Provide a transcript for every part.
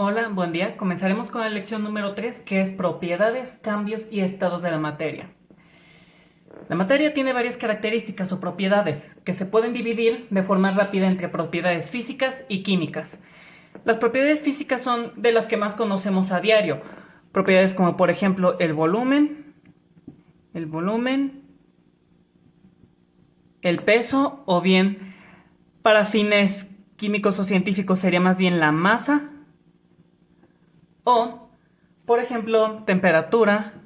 Hola, buen día. Comenzaremos con la lección número 3, que es propiedades, cambios y estados de la materia. La materia tiene varias características o propiedades que se pueden dividir de forma rápida entre propiedades físicas y químicas. Las propiedades físicas son de las que más conocemos a diario. Propiedades como por ejemplo el volumen, el peso o bien para fines químicos o científicos sería más bien la masa o por ejemplo temperatura.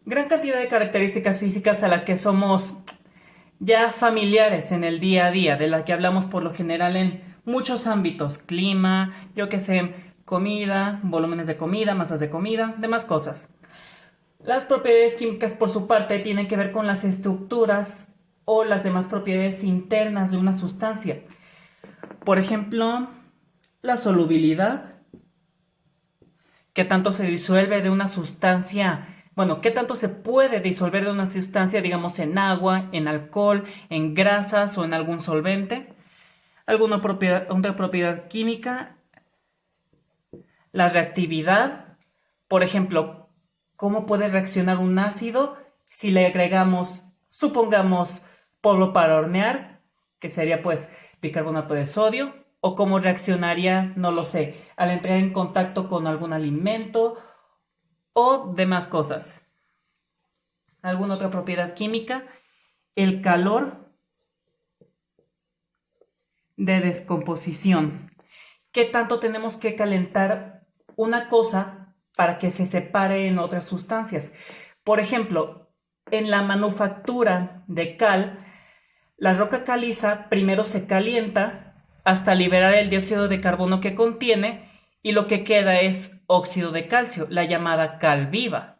Gran cantidad de características físicas a las que somos ya familiares en el día a día, de las que hablamos por lo general en muchos ámbitos: clima, yo qué sé, comida, volúmenes de comida, masas de comida, demás cosas. Las propiedades químicas, por su parte, tienen que ver con las estructuras o las demás propiedades internas de una sustancia. Por ejemplo, la solubilidad, qué tanto se disuelve de una sustancia, bueno, qué tanto se puede disolver de una sustancia, digamos, en agua, en alcohol, en grasas o en algún solvente. Alguna propiedad, otra propiedad química, la reactividad, por ejemplo, cómo puede reaccionar un ácido si le agregamos, supongamos, polvo para hornear, que sería pues bicarbonato de sodio, o cómo reaccionaría, no lo sé, al entrar en contacto con algún alimento o demás cosas. ¿Alguna otra propiedad química? El calor de descomposición. ¿Qué tanto tenemos que calentar una cosa para que se separe en otras sustancias? Por ejemplo, en la manufactura de cal, la roca caliza primero se calienta hasta liberar el dióxido de carbono que contiene y lo que queda es óxido de calcio, la llamada cal viva.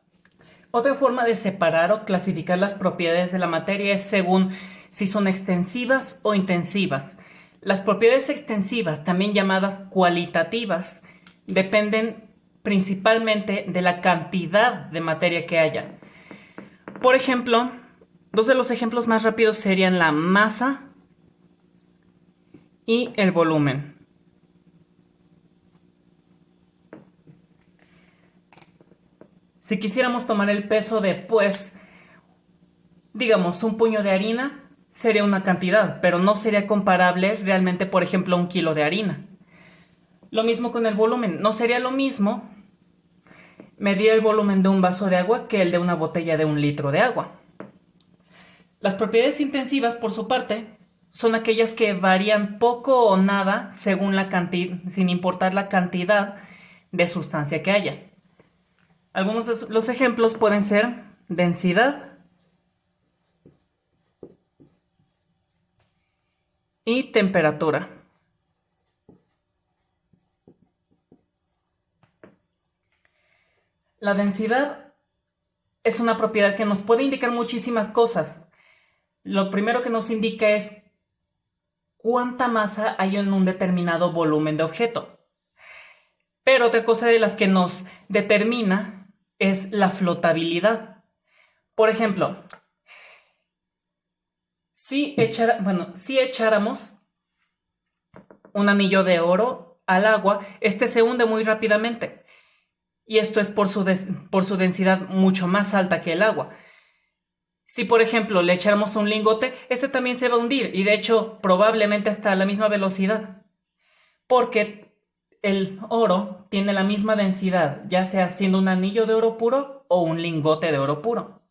Otra forma de separar o clasificar las propiedades de la materia es según si son extensivas o intensivas. Las propiedades extensivas, también llamadas cualitativas, dependen principalmente de la cantidad de materia que haya. Por ejemplo, dos de los ejemplos más rápidos serían la masa y el volumen. Si quisiéramos tomar el peso de, pues, digamos, un puño de harina, sería una cantidad, pero no sería comparable realmente, por ejemplo, a un kilo de harina. Lo mismo con el volumen, no sería lo mismo medir el volumen de un vaso de agua que el de una botella de 1 litro de agua. Las propiedades intensivas, por su parte, son aquellas que varían poco o nada según la cantidad, sin importar la cantidad de sustancia que haya. Algunos de los ejemplos pueden ser densidad y temperatura. La densidad es una propiedad que nos puede indicar muchísimas cosas. Lo primero que nos indica es cuánta masa hay en un determinado volumen de objeto. Pero otra cosa de las que nos determina es la flotabilidad. Por ejemplo, si echáramos un anillo de oro al agua, este se hunde muy rápidamente. Y esto es por su densidad mucho más alta que el agua. Si por ejemplo le echáramos un lingote, este también se va a hundir y de hecho probablemente hasta a la misma velocidad. Porque el oro tiene la misma densidad, ya sea siendo un anillo de oro puro o un lingote de oro puro.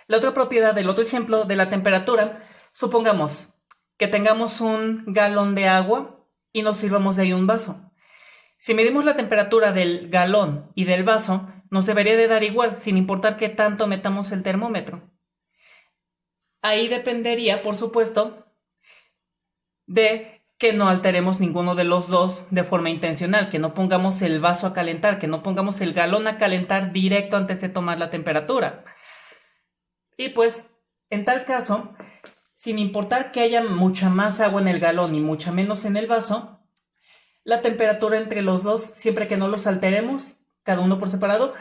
La otra propiedad del otro ejemplo de la temperatura, supongamos que tengamos un galón de agua y nos sirvamos de ahí un vaso. Si medimos la temperatura del galón y del vaso, nos debería de dar igual, sin importar qué tanto metamos el termómetro. Ahí dependería, por supuesto, de que no alteremos ninguno de los dos de forma intencional, que no pongamos el vaso a calentar, que no pongamos el galón a calentar directo antes de tomar la temperatura. Y pues, en tal caso, sin importar que haya mucha más agua en el galón y mucha menos en el vaso, la temperatura entre los dos, siempre que no los alteremos, cada uno por separado,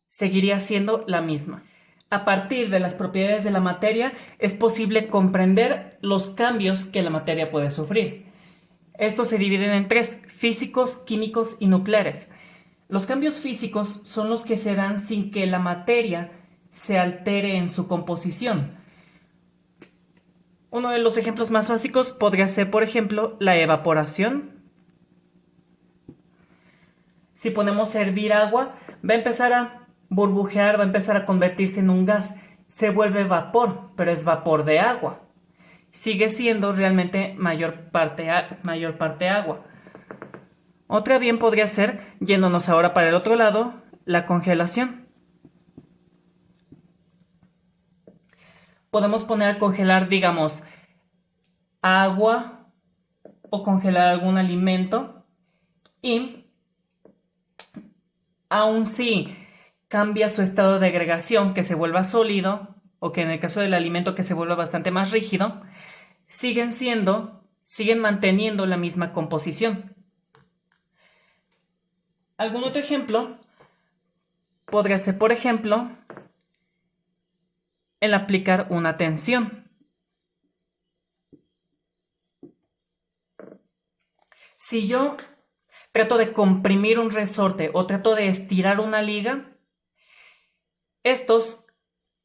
seguiría siendo la misma. A partir de las propiedades de la materia, es posible comprender los cambios que la materia puede sufrir. Estos se dividen en tres: físicos, químicos y nucleares. Los cambios físicos son los que se dan sin que la materia se altere en su composición. Uno de los ejemplos más básicos podría ser, por ejemplo, la evaporación. Si ponemos a hervir agua, va a empezar a burbujear, va a empezar a convertirse en un gas. Se vuelve vapor, pero es vapor de agua. Sigue siendo realmente mayor parte agua. Otra bien podría ser, yéndonos ahora para el otro lado, la congelación. Podemos poner a congelar, digamos, agua o congelar algún alimento y aun si cambia su estado de agregación, que se vuelva sólido, o que en el caso del alimento que se vuelva bastante más rígido, siguen manteniendo la misma composición. ¿Algún otro ejemplo? Podría ser, por ejemplo, el aplicar una tensión. Si yo trato de comprimir un resorte o trato de estirar una liga, estos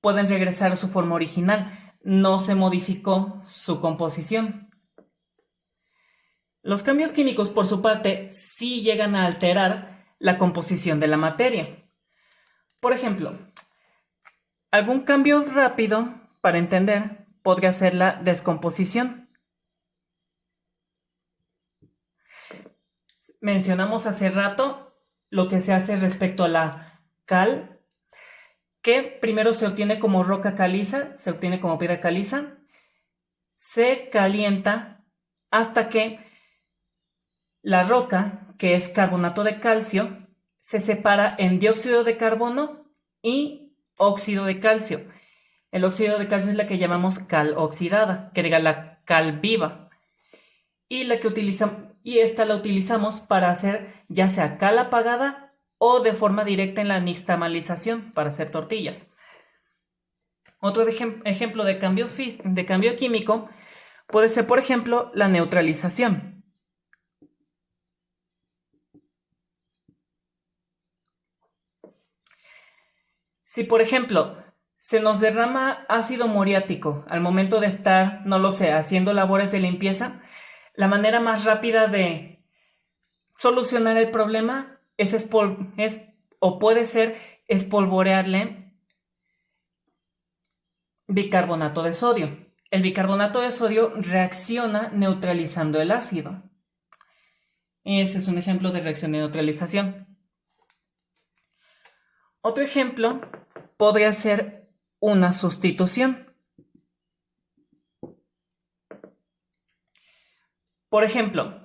pueden regresar a su forma original. No se modificó su composición. Los cambios químicos, por su parte, sí llegan a alterar la composición de la materia. Por ejemplo, algún cambio rápido para entender podría ser la descomposición. Mencionamos hace rato lo que se hace respecto a la cal, que primero se obtiene como roca caliza, se obtiene como piedra caliza, se calienta hasta que la roca, que es carbonato de calcio, se separa en dióxido de carbono y óxido de calcio. El óxido de calcio es la que llamamos cal oxidada, que diga la cal viva. Y esta la utilizamos para hacer ya sea cal apagada o de forma directa en la nixtamalización para hacer tortillas. Otro ejemplo de cambio químico puede ser, por ejemplo, la neutralización. Si, por ejemplo, se nos derrama ácido muriático al momento de estar, no lo sé, haciendo labores de limpieza, la manera más rápida de solucionar el problema o puede ser espolvorearle bicarbonato de sodio. El bicarbonato de sodio reacciona neutralizando el ácido. Ese es un ejemplo de reacción de neutralización. Otro ejemplo podría ser una sustitución. Por ejemplo,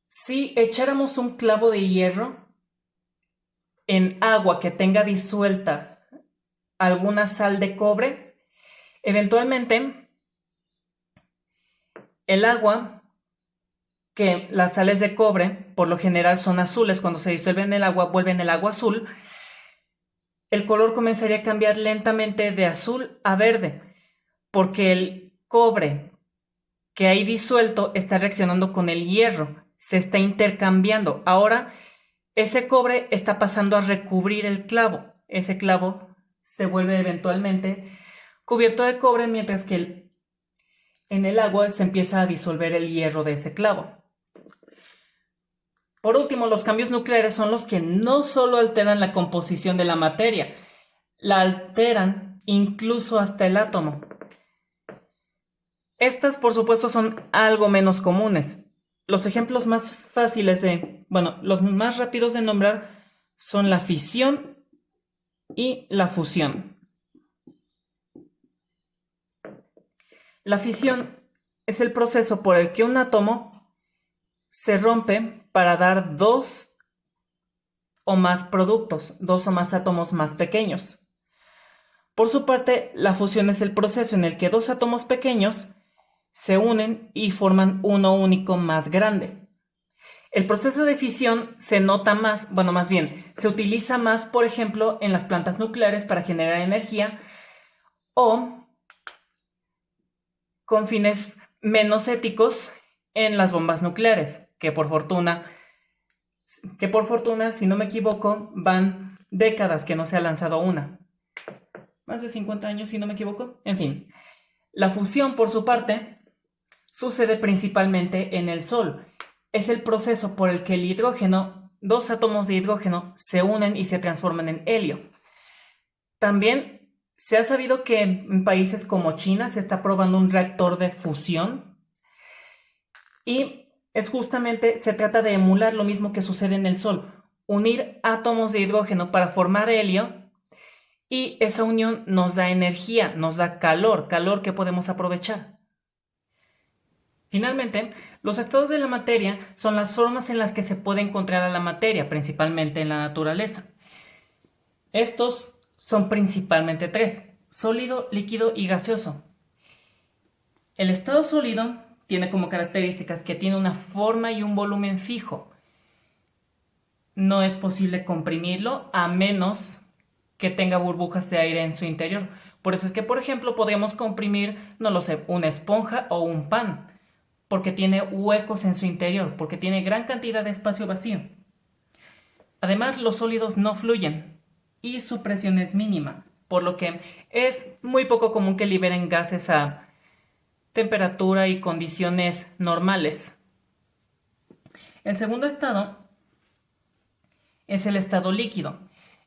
si echáramos un clavo de hierro en agua que tenga disuelta alguna sal de cobre, eventualmente el agua, que las sales de cobre por lo general son azules, cuando se disuelven en el agua vuelven el agua azul, el color comenzaría a cambiar lentamente de azul a verde, porque el cobre que hay disuelto está reaccionando con el hierro, se está intercambiando. Ahora ese cobre está pasando a recubrir el clavo. Ese clavo se vuelve eventualmente cubierto de cobre, mientras que en el agua se empieza a disolver el hierro de ese clavo. Por último, los cambios nucleares son los que no solo alteran la composición de la materia, la alteran incluso hasta el átomo. Estas, por supuesto, son algo menos comunes. Los ejemplos más fáciles los más rápidos de nombrar son la fisión y la fusión. La fisión es el proceso por el que un átomo se rompe para dar dos o más productos, dos o más átomos más pequeños. Por su parte, la fusión es el proceso en el que dos átomos pequeños se unen y forman uno único más grande. El proceso de fisión se nota más, se utiliza más, por ejemplo, en las plantas nucleares para generar energía o con fines menos éticos en las bombas nucleares, que por fortuna, si no me equivoco, van décadas que no se ha lanzado una. Más de 50 años, si no me equivoco. En fin, la fusión, por su parte, sucede principalmente en el Sol. Es el proceso por el que el hidrógeno, dos átomos de hidrógeno, se unen y se transforman en helio. También se ha sabido que en países como China se está probando un reactor de fusión y se trata de emular lo mismo que sucede en el Sol, unir átomos de hidrógeno para formar helio y esa unión nos da energía, nos da calor que podemos aprovechar. Finalmente, los estados de la materia son las formas en las que se puede encontrar a la materia, principalmente en la naturaleza. Estos son principalmente tres: sólido, líquido y gaseoso. El estado sólido tiene como características que tiene una forma y un volumen fijo. No es posible comprimirlo a menos que tenga burbujas de aire en su interior. Por eso es que, por ejemplo, podemos comprimir, no lo sé, una esponja o un pan, porque tiene huecos en su interior, porque tiene gran cantidad de espacio vacío. Además, los sólidos no fluyen y su presión es mínima, por lo que es muy poco común que liberen gases a temperatura y condiciones normales. El segundo estado es el estado líquido.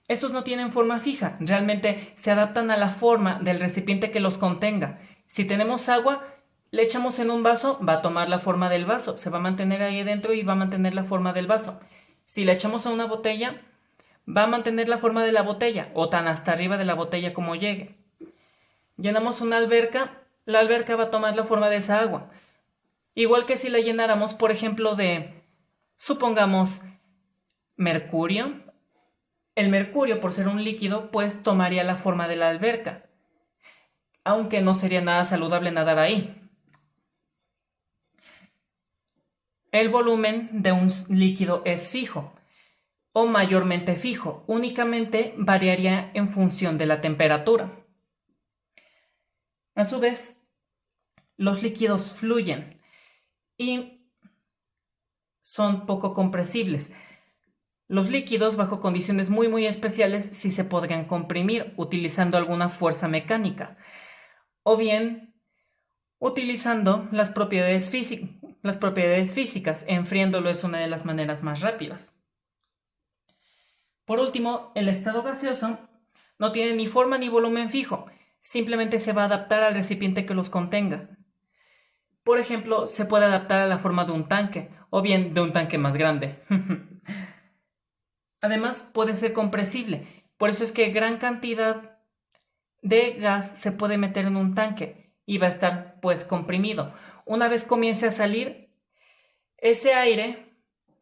Estos no tienen forma fija, realmente se adaptan a la forma del recipiente que los contenga. Si tenemos agua, le echamos en un vaso, va a tomar la forma del vaso, se va a mantener ahí dentro y va a mantener la forma del vaso. Si le echamos a una botella, va a mantener la forma de la botella, o tan hasta arriba de la botella como llegue. Llenamos una alberca, la alberca va a tomar la forma de esa agua. Igual que si la llenáramos, por ejemplo, de, supongamos, mercurio. El mercurio, por ser un líquido, pues tomaría la forma de la alberca, aunque no sería nada saludable nadar ahí. El volumen de un líquido es fijo, o mayormente fijo, únicamente variaría en función de la temperatura. A su vez, los líquidos fluyen y son poco compresibles. Los líquidos, bajo condiciones muy especiales, sí se podrían comprimir utilizando alguna fuerza mecánica, o bien utilizando las propiedades físicas. Enfriándolo es una de las maneras más rápidas. Por último, el estado gaseoso no tiene ni forma ni volumen fijo, simplemente se va a adaptar al recipiente que los contenga. Por ejemplo, se puede adaptar a la forma de un tanque, o bien de un tanque más grande. Además, puede ser compresible, por eso es que gran cantidad de gas se puede meter en un tanque y va a estar pues comprimido. Una vez comience a salir, ese aire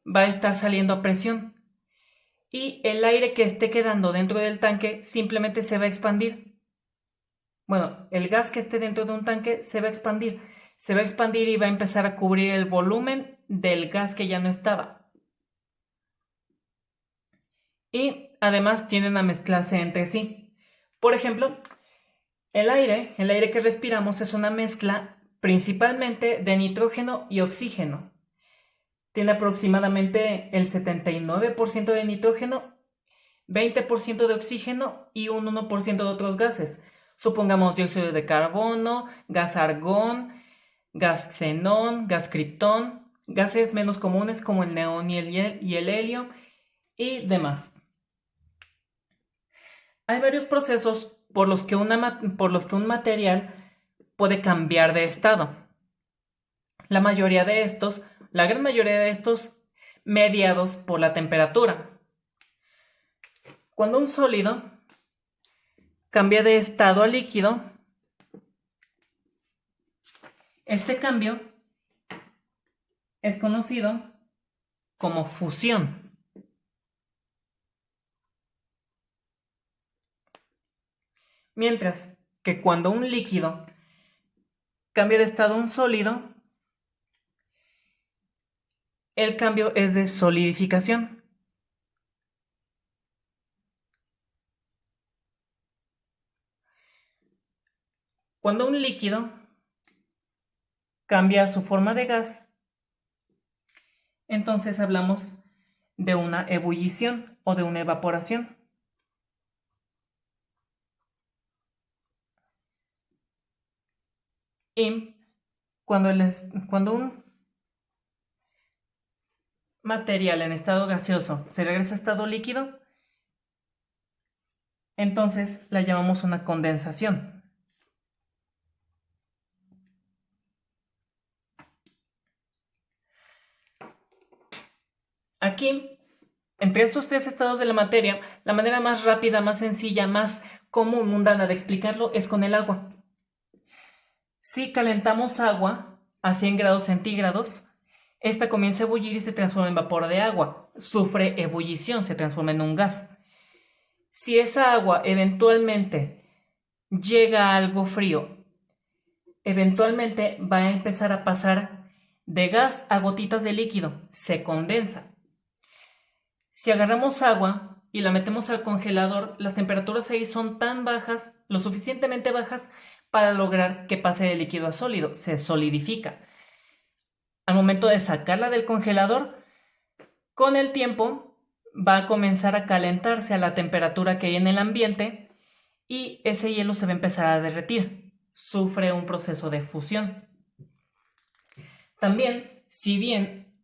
va a estar saliendo a presión y el aire que esté quedando dentro del tanque simplemente se va a expandir. Bueno, el gas que esté dentro de un tanque se va a expandir. Se va a expandir y va a empezar a cubrir el volumen del gas que ya no estaba. Y además tienden a mezclarse entre sí. Por ejemplo, el aire que respiramos es una mezcla principalmente de nitrógeno y oxígeno. Tiene aproximadamente el 79% de nitrógeno, 20% de oxígeno y un 1% de otros gases. Supongamos dióxido de carbono, gas argón, gas xenón, gas criptón, gases menos comunes como el neón y el helio y demás. Hay varios procesos por los que un material puede cambiar de estado. La gran mayoría de estos mediados por la temperatura. Cuando un sólido cambia de estado a líquido, este cambio es conocido como fusión. Mientras que cuando un líquido cambia de estado a un sólido, el cambio es de solidificación. Cuando un líquido cambia su forma de gas, entonces hablamos de una ebullición o de una evaporación. Y cuando un material en estado gaseoso se regresa a estado líquido, entonces la llamamos una condensación. Aquí, entre estos tres estados de la materia, la manera más rápida, más sencilla, más común, mundana de explicarlo es con el agua. Si calentamos agua a 100 grados centígrados, esta comienza a ebullir y se transforma en vapor de agua. Sufre ebullición, se transforma en un gas. Si esa agua eventualmente llega a algo frío, eventualmente va a empezar a pasar de gas a gotitas de líquido, se condensa. Si agarramos agua y la metemos al congelador, las temperaturas ahí son tan bajas, lo suficientemente bajas, para lograr que pase de líquido a sólido, se solidifica. Al momento de sacarla del congelador, con el tiempo va a comenzar a calentarse a la temperatura que hay en el ambiente y ese hielo se va a empezar a derretir. Sufre un proceso de fusión. También, si bien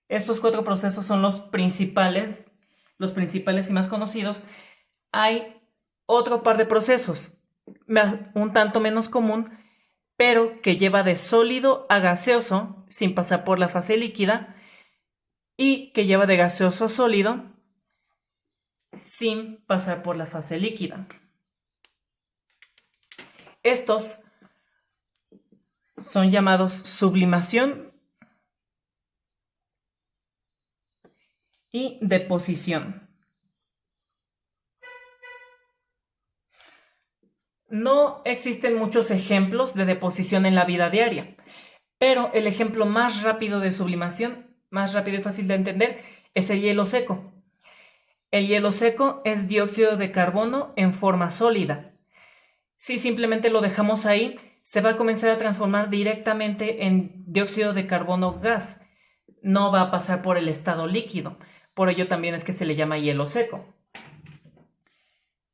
estos 4 procesos son los principales y más conocidos, hay otro par de procesos un tanto menos común, pero que lleva de sólido a gaseoso sin pasar por la fase líquida y que lleva de gaseoso a sólido sin pasar por la fase líquida. Estos son llamados sublimación y deposición. No existen muchos ejemplos de deposición en la vida diaria, pero el ejemplo más rápido de sublimación, más rápido y fácil de entender, es el hielo seco. El hielo seco es dióxido de carbono en forma sólida. Si simplemente lo dejamos ahí, se va a comenzar a transformar directamente en dióxido de carbono gas. No va a pasar por el estado líquido. Por ello también es que se le llama hielo seco.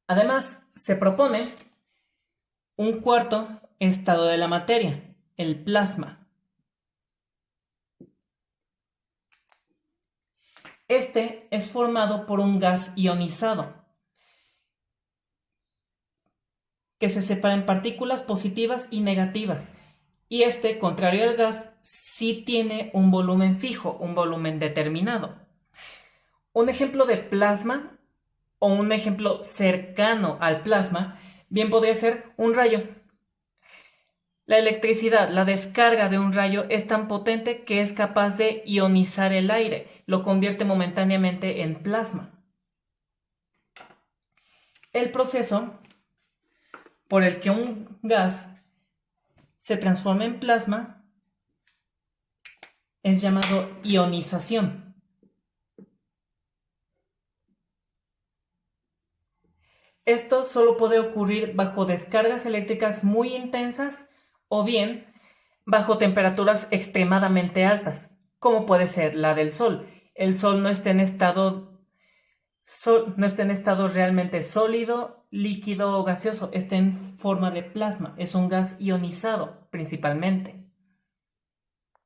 Además, se propone un cuarto estado de la materia, el plasma. Este es formado por un gas ionizado, que se separa en partículas positivas y negativas. Y este, contrario al gas, sí tiene un volumen fijo, un volumen determinado. Un ejemplo de plasma o un ejemplo cercano al plasma bien podría ser un rayo. La electricidad, la descarga de un rayo es tan potente que es capaz de ionizar el aire, lo convierte momentáneamente en plasma. El proceso por el que un gas se transforma en plasma es llamado ionización. Esto solo puede ocurrir bajo descargas eléctricas muy intensas o bien bajo temperaturas extremadamente altas, como puede ser la del Sol. El Sol no está en estado realmente sólido, líquido o gaseoso, está en forma de plasma, es un gas ionizado principalmente.